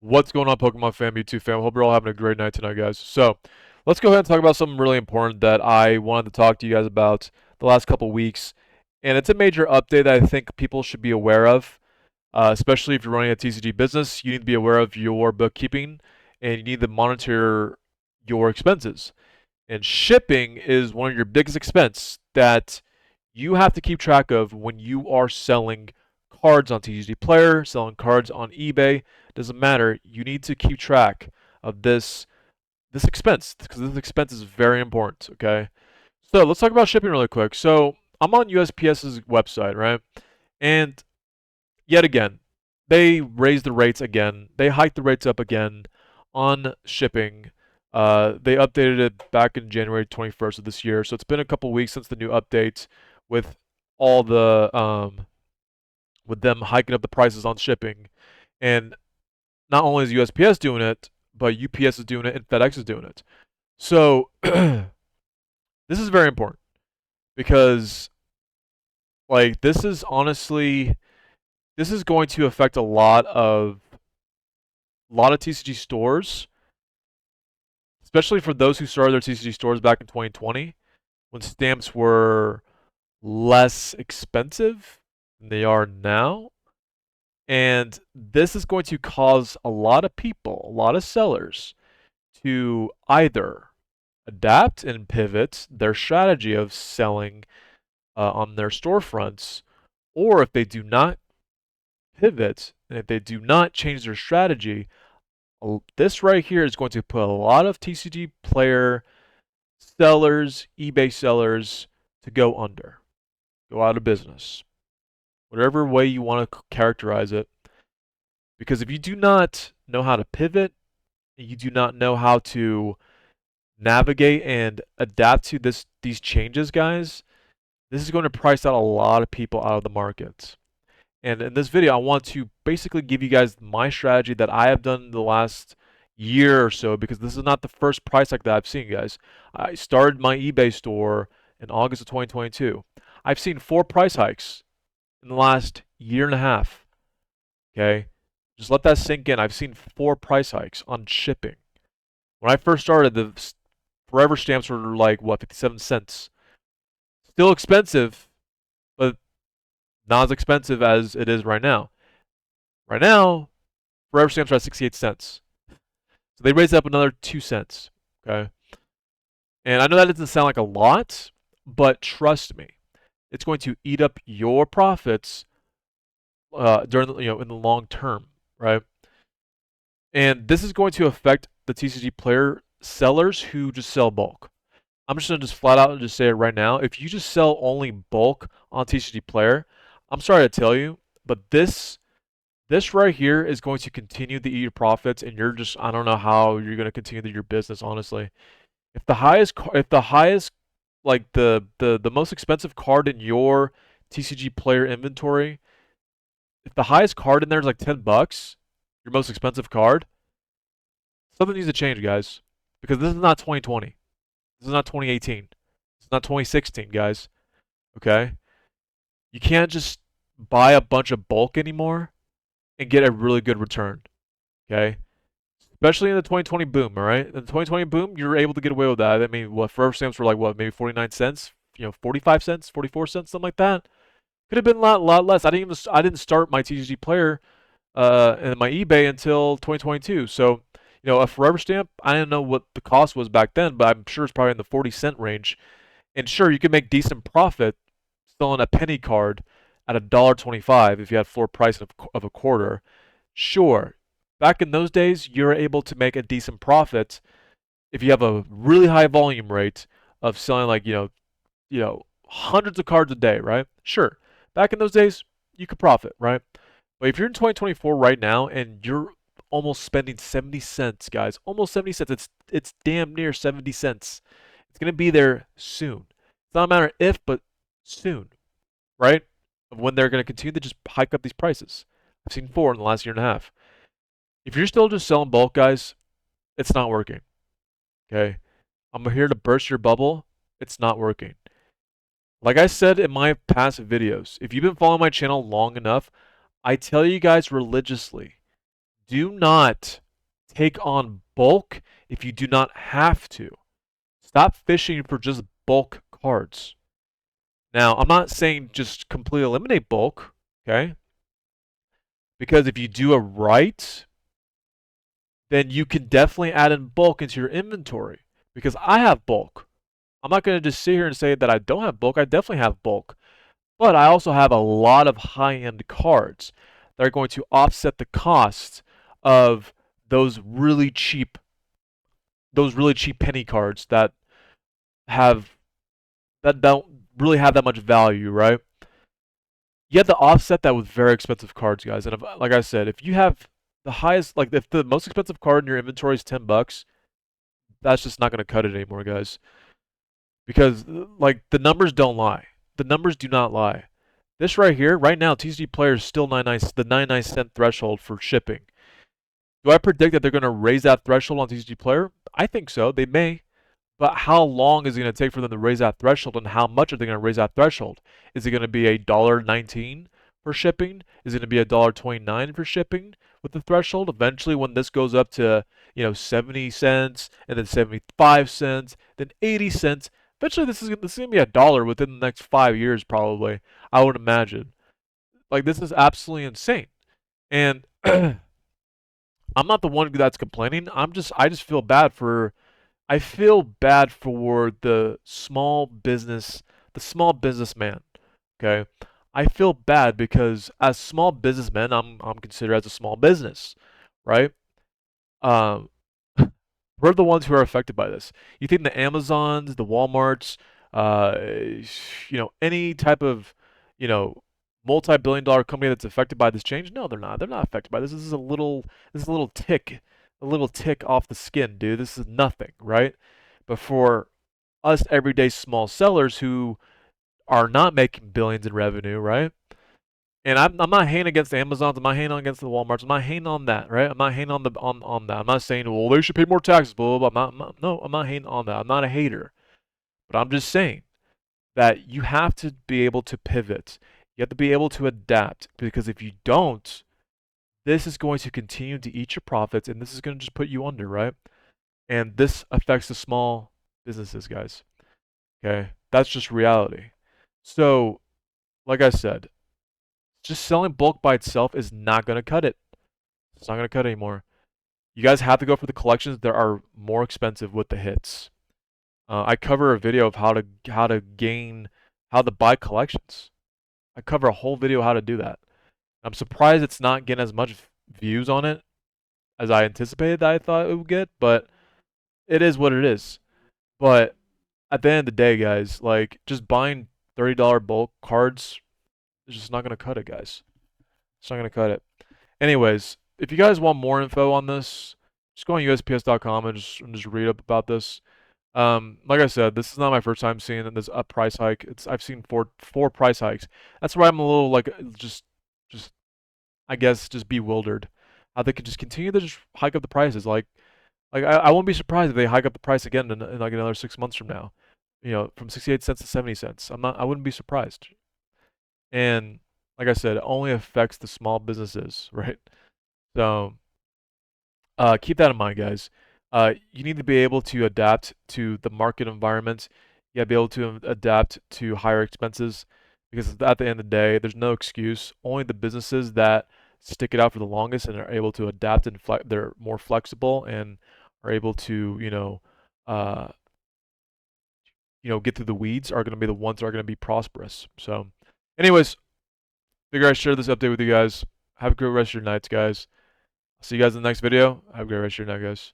What's going on, Pokemon fam, YouTube fam? Hope you're all having a great night tonight, guys. So, let's go ahead and talk about something really important that I wanted to talk to you guys about the last couple weeks. And it's a major update that I think people should be aware of, especially if you're running a TCG business. You need to be aware of your bookkeeping and you need to monitor your expenses. And shipping is one of your biggest expense that you have to keep track of when you are selling cards on TCGPlayer, selling cards on eBay. Doesn't matter. You need to keep track of this expense because this expense is very important. Okay, so let's talk about shipping really quick. So I'm on USPS's website, right? And yet again, they raised the rates again. They hiked the rates up again on shipping. They updated it back in January 21st of this year. So it's been a couple weeks since the new update with all the with them hiking up the prices on shipping. And not only is USPS doing it, but UPS is doing it and FedEx is doing it. So this is very important because this is honestly this is going to affect a lot of TCG stores, especially for those who started their TCG stores back in 2020 when stamps were less expensive than they are now. And this is going to cause a lot of people, a lot of sellers, to either adapt and pivot their strategy of selling on their storefronts, or if they do not pivot and if they do not change their strategy, this right here is going to put a lot of TCG player sellers, eBay sellers, to go under, go out of business, whatever way you want to characterize it. Because if you do not know how to pivot, you do not know how to navigate and adapt to these changes, guys, this is going to price out a lot of people out of the market. And in this video, I want to basically give you guys my strategy that I have done the last year or so, because this is not the first price hike that I've seen, guys. I started my eBay store in August of 2022. I've seen 4 price hikes in the last year and a half. Okay? Just let that sink in. I've seen 4 price hikes on shipping. When I first started, the forever stamps were like, what, 57 cents? Still expensive, but not as expensive as it is right now. Right now, forever stamps are at 68 cents. So they raised up another 2 cents. Okay? And I know that doesn't sound like a lot, but trust me, it's going to eat up your profits in the long term, right? And this is going to affect the TCGPlayer sellers who just sell bulk. I'm just gonna flat out and just say it right now. If you just sell only bulk on TCGPlayer, I'm sorry to tell you, but this right here is going to continue to eat your profits, and I don't know how you're gonna continue your business, honestly. If the highest like the most expensive card in your TCGPlayer inventory, if the highest card in there is like $10, your most expensive card, something needs to change, guys, because this is not 2020. This is not 2018. This is not 2016, guys. Okay? You can't just buy a bunch of bulk anymore and get a really good return. Okay? Especially in the 2020 boom, all right? In the 2020 boom, you were able to get away with that. I mean, what, forever stamps were like, what, maybe 49 cents? 45 cents, 44 cents, something like that. Could have been a lot less. I didn't start my TCGPlayer and my eBay until 2022. So, a forever stamp, I don't know what the cost was back then, but I'm sure it's probably in the 40-cent range. And sure, you can make decent profit selling a penny card at $1.25 if you had floor price of a quarter. Sure, back in those days, you're able to make a decent profit if you have a really high volume rate of selling hundreds of cards a day, right? Sure, back in those days, you could profit, right? But if you're in 2024 right now and you're almost spending 70 cents, guys, almost 70 cents, it's damn near 70 cents. It's going to be there soon. It's not a matter of if, but soon, right? Of when they're going to continue to just hike up these prices. I've seen 4 in the last year and a half. If you're still just selling bulk, guys, it's not working. Okay? I'm here to burst your bubble. It's not working. Like I said in my past videos, if you've been following my channel long enough, I tell you guys religiously, Do not take on bulk if you do not have to. Stop fishing for just bulk cards. Now, I'm not saying just completely eliminate bulk, okay? Because if you do it right, then you can definitely add in bulk into your inventory. Because I have bulk. I'm not going to just sit here and say that I don't have bulk. I definitely have bulk. But I also have a lot of high-end cards that are going to offset the cost of those really cheap penny cards have that don't really have that much value, right? You have to offset that with very expensive cards, guys. And if, like I said, if you have the highest, like if the most expensive card in your inventory is $10, that's just not going to cut it anymore, guys. Because like the numbers don't lie. The numbers do not lie. This right here, right now, TCGPlayer is still 99 cent threshold for shipping. Do I predict that they're going to raise that threshold on TCGPlayer? I think so. They may. But how long is it going to take for them to raise that threshold, and how much are they going to raise that threshold? Is it going to be $1.19 for shipping? Is it going to be $1.29 for shipping with the threshold? Eventually, when this goes up to 70 cents, and then 75 cents, then 80 cents, eventually this is going to be $1 within the next 5 years, probably. I would imagine. Like this is absolutely insane, and I'm not the one that's complaining. I just feel bad for I feel bad for the small businessman. Okay, I feel bad because as small businessmen, I'm considered as a small business, right? Um, we're the ones who are affected by this. You think the Amazons, the WalMarts, uh, any type of, you know, multi-billion-dollar company that's affected by this change? No, they're not. They're not affected by this. This is a little tick off the skin, dude. This is nothing, right? But for us everyday small sellers who are not making billions in revenue, right? And I'm not hating against the Amazons. I'm not hating against the WalMarts. I'm not hating on that, right? I'm not hating on that. I'm not saying, well, they should pay more taxes, blah, blah, blah. No, I'm not hating on that. I'm not a hater. But I'm just saying that you have to be able to pivot. You have to be able to adapt. Because if you don't, this is going to continue to eat your profits, and this is going to just put you under, right? And this affects the small businesses, guys. Okay? That's just reality. So, like I said, just selling bulk by itself is not going to cut it. It's not going to cut it anymore. You guys have to go for the collections that are more expensive with the hits. I cover a video of how to buy collections. I cover a whole video how to do that. I'm surprised it's not getting as much views on it as I anticipated that I thought it would get, but it is what it is. But at the end of the day, guys, like just buying $30 bulk cards is just not gonna cut it, guys. It's not gonna cut it. Anyways, if you guys want more info on this, just go on USPS.com and just read up about this. Like I said, this is not my first time seeing this up price hike. I've seen four price hikes. That's why I'm a little like just I guess just bewildered. How they could just continue to just hike up the prices. Like I won't be surprised if they hike up the price again in like another 6 months from now. From 68 cents to 70 cents. I wouldn't be surprised. And like I said, it only affects the small businesses, right? So keep that in mind, guys. You need to be able to adapt to the market environment. You got to be able to adapt to higher expenses because at the end of the day, there's no excuse. Only the businesses that stick it out for the longest and are able to adapt and they're more flexible and are able to, uh, get through the weeds are going to be the ones that are going to be prosperous. So, anyways, figure I share this update with you guys. Have a great rest of your nights, guys. I'll see you guys in the next video. Have a great rest of your night, guys.